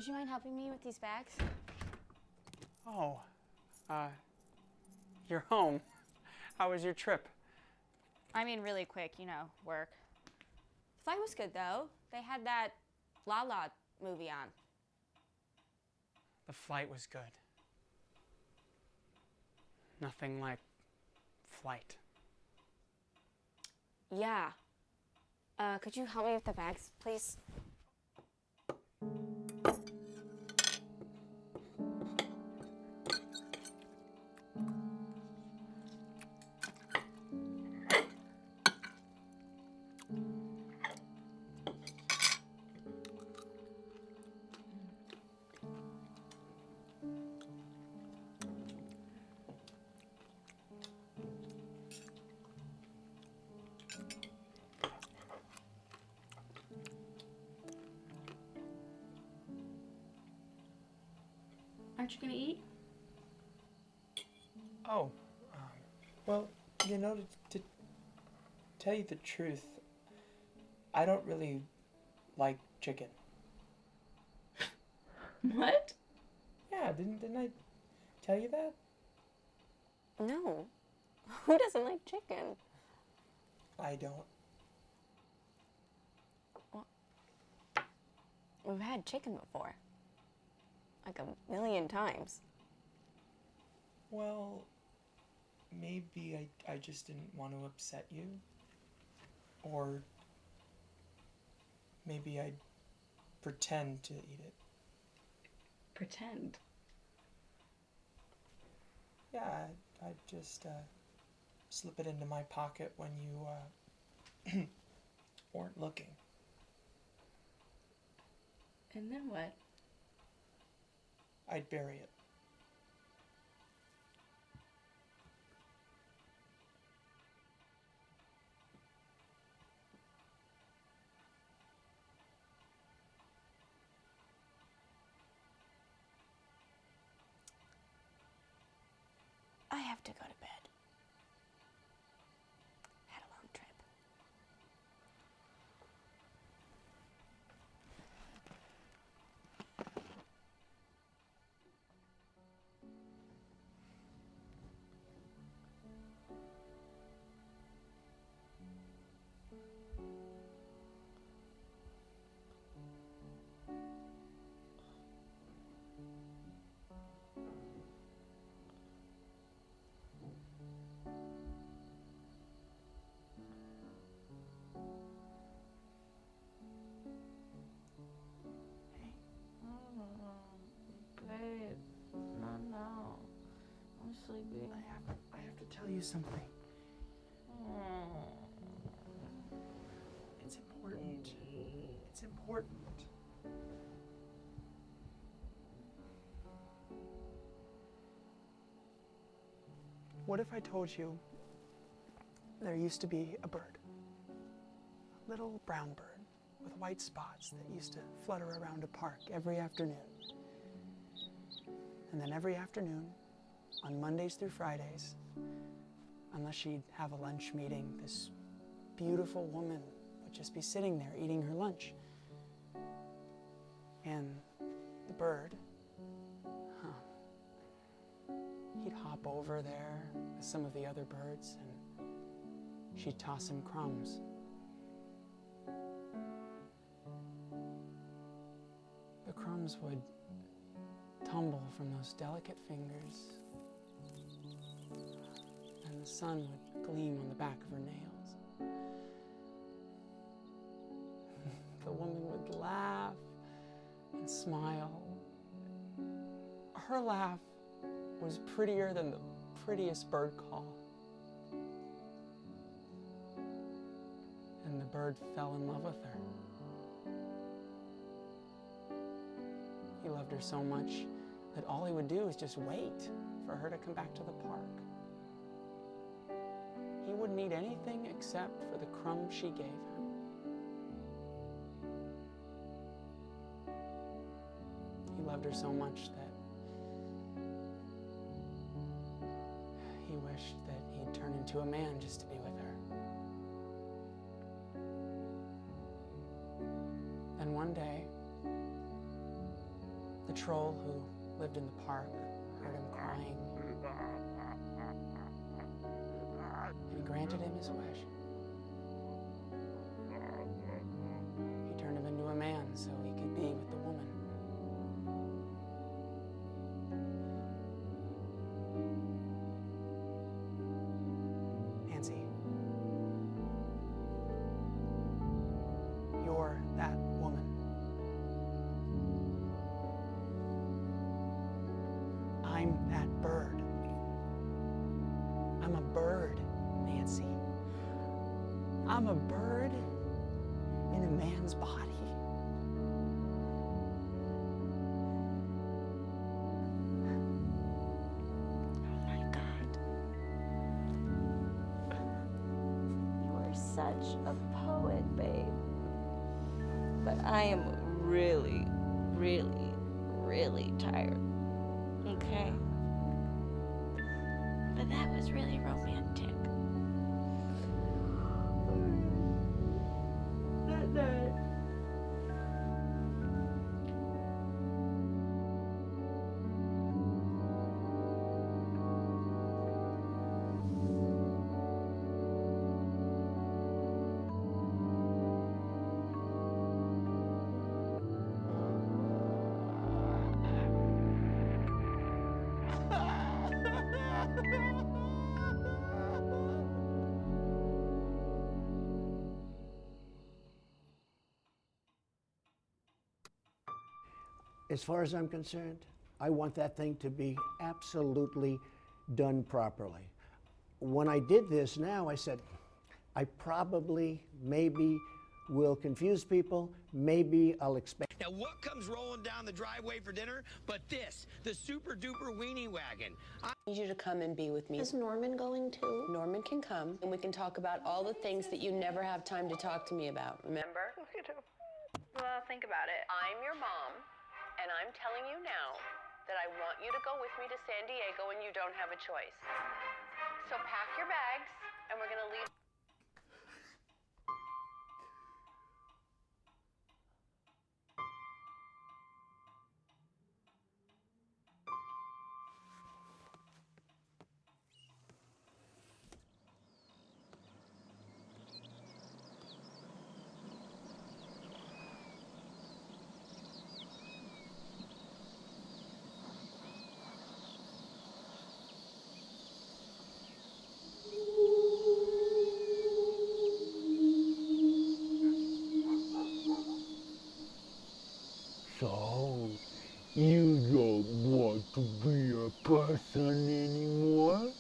would you mind helping me with these bags? Oh, you're home. How was your trip? I mean, really quick, you know, work. Flight was good, though. They had that La La movie on. The flight was good. Nothing like flight. Yeah. Could you help me with the bags, please? Aren't you gonna eat? Oh, well, you know, to tell you the truth, I don't really like chicken. What? Yeah, didn't I tell you that? No. Who doesn't like chicken? I don't. Well, we've had chicken before. Like 1,000,000 times. Well, maybe I just didn't want to upset you. Or maybe I'd pretend to eat it. Pretend? Yeah, I'd just slip it into my pocket when you weren't looking. And then what? I'd bury it. I have to go to bed. Had a long trip. Sleepy. I have to tell you something. It's important. It's important. What if I told you there used to be a bird? A little brown bird with white spots that used to flutter around a park every afternoon. And then every afternoon, on Mondays through Fridays, unless she'd have a lunch meeting, this beautiful woman would just be sitting there eating her lunch. And the bird, he'd hop over there with some of the other birds and she'd toss him crumbs. The crumbs would tumble from those delicate fingers, and the sun would gleam on the back of her nails. The woman would laugh and smile. Her laugh was prettier than the prettiest bird call. And the bird fell in love with her. He loved her so much that all he would do was just wait for her to come back to the park. He wouldn't eat anything except for the crumbs she gave him. He loved her so much that he wished that he'd turn into a man just to be with her. And one day, patrol who lived in the park heard him crying and granted him his wish. He turned him into a man so he could be with the woman. Nancy, you're that woman. I'm that bird. I'm a bird, Nancy. I'm a bird in a man's body. Oh my God. You are such a poet, babe. But I am really, really, really tired. Okay? But that was really romantic. That night. As far as I'm concerned, I want that thing to be absolutely done properly. When I did this now, I said, I probably, maybe will confuse people, maybe I'll expect. Now, what comes rolling down the driveway for dinner but this, the super duper weenie wagon? I need you to come and be with me. Is Norman going too? Norman can come, and we can talk about all the things that you never have time to talk to me about, remember? Well, think about it. I'm your mom, and I'm telling you now that I want you to go with me to San Diego and you don't have a choice. So pack your bags, and we're gonna leave. So, you don't want to be a person anymore?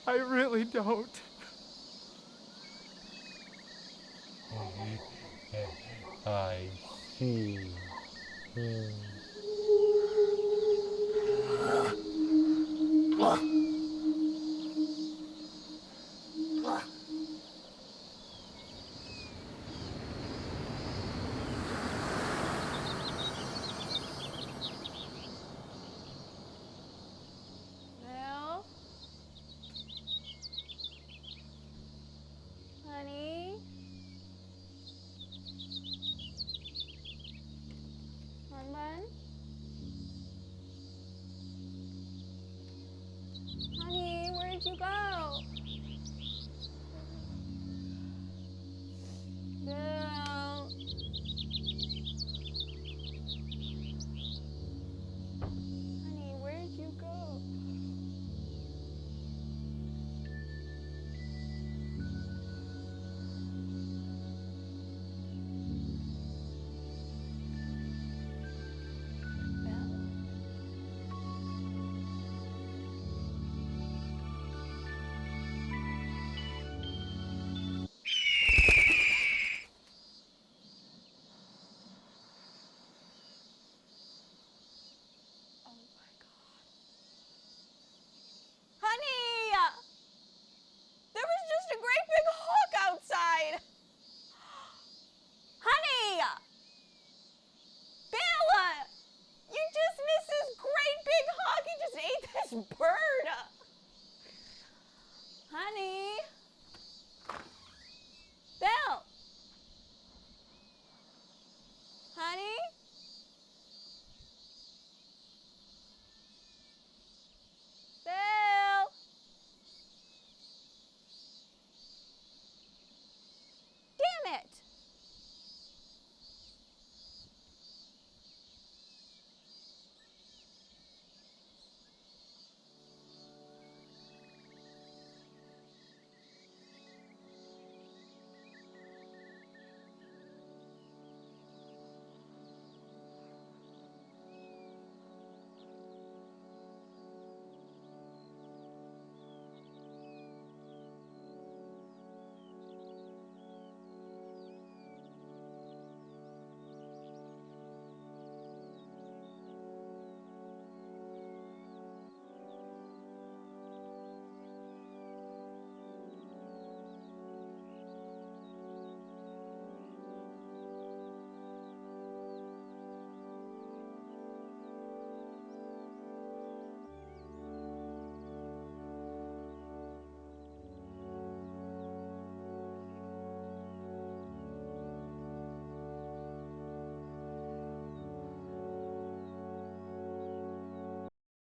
I really don't. I see. Hmm.